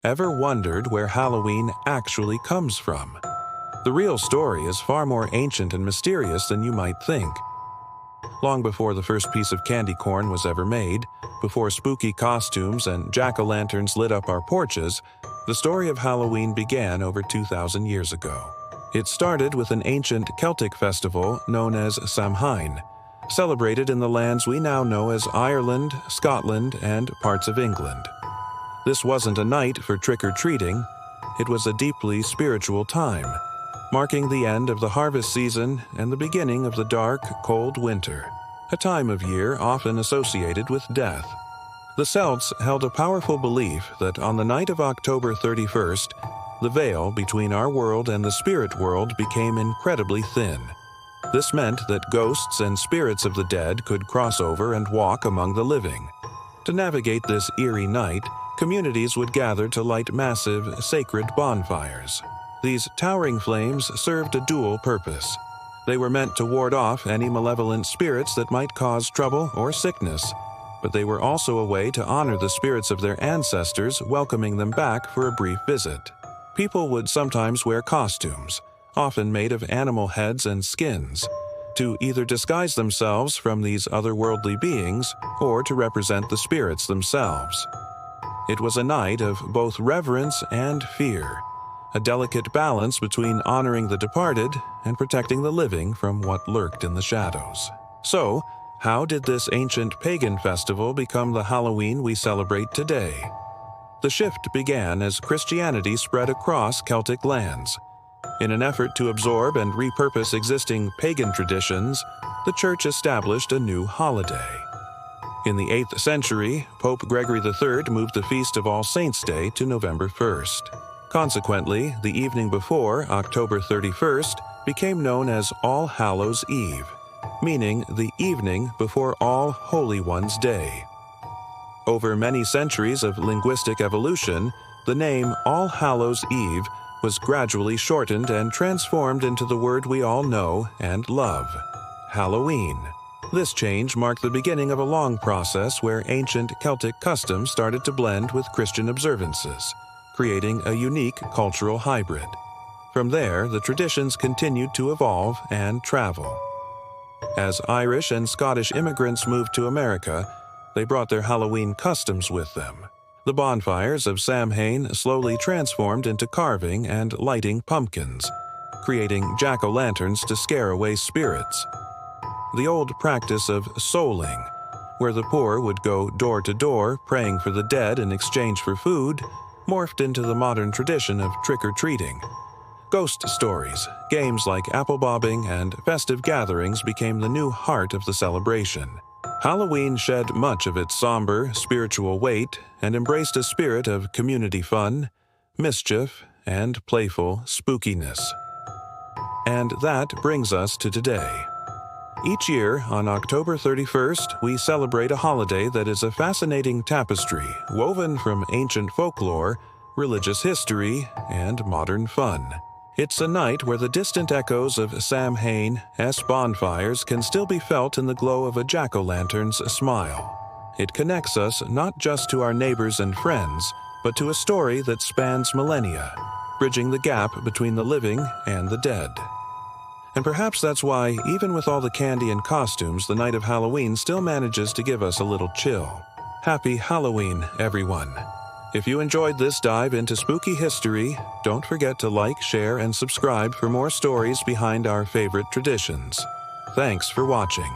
Ever wondered where Halloween actually comes from? The real story is far more ancient and mysterious than you might think. Long before the first piece of candy corn was ever made, before spooky costumes and jack-o'-lanterns lit up our porches, the story of Halloween began over 2,000 years ago. It started with an ancient Celtic festival known as Samhain, celebrated in the lands we now know as Ireland, Scotland, and parts of England. This wasn't a night for trick-or-treating. It was a deeply spiritual time, marking the end of the harvest season and the beginning of the dark, cold winter, a time of year often associated with death. The Celts held a powerful belief that on the night of October 31st, the veil between our world and the spirit world became incredibly thin. This meant that ghosts and spirits of the dead could cross over and walk among the living. To navigate this eerie night, communities would gather to light massive, sacred bonfires. These towering flames served a dual purpose. They were meant to ward off any malevolent spirits that might cause trouble or sickness, but they were also a way to honor the spirits of their ancestors, welcoming them back for a brief visit. People would sometimes wear costumes, often made of animal heads and skins, to either disguise themselves from these otherworldly beings or to represent the spirits themselves. It was a night of both reverence and fear, a delicate balance between honoring the departed and protecting the living from what lurked in the shadows. So, how did this ancient pagan festival become the Halloween we celebrate today? The shift began as Christianity spread across Celtic lands. In an effort to absorb and repurpose existing pagan traditions, the Church established a new holiday. In the 8th century, Pope Gregory III moved the Feast of All Saints' Day to November 1st. Consequently, the evening before, October 31st, became known as All Hallows' Eve, meaning the evening before All Holy Ones' Day. Over many centuries of linguistic evolution, the name All Hallows' Eve was gradually shortened and transformed into the word we all know and love, Halloween. This change marked the beginning of a long process where ancient Celtic customs started to blend with Christian observances, creating a unique cultural hybrid. From there, the traditions continued to evolve and travel. As Irish and Scottish immigrants moved to America, they brought their Halloween customs with them. The bonfires of Samhain slowly transformed into carving and lighting pumpkins, creating jack-o'-lanterns to scare away spirits. The old practice of souling, where the poor would go door to door praying for the dead in exchange for food, morphed into the modern tradition of trick-or-treating. Ghost stories, games like apple bobbing, and festive gatherings became the new heart of the celebration. Halloween shed much of its somber, spiritual weight and embraced a spirit of community fun, mischief, and playful spookiness. And that brings us to today. Each year, on October 31st, we celebrate a holiday that is a fascinating tapestry woven from ancient folklore, religious history, and modern fun. It's a night where the distant echoes of Samhain's bonfires can still be felt in the glow of a jack-o'-lantern's smile. It connects us not just to our neighbors and friends, but to a story that spans millennia, bridging the gap between the living and the dead. And perhaps that's why, even with all the candy and costumes, the night of Halloween still manages to give us a little chill. Happy Halloween, everyone! If you enjoyed this dive into spooky history, don't forget to like, share, and subscribe for more stories behind our favorite traditions. Thanks for watching.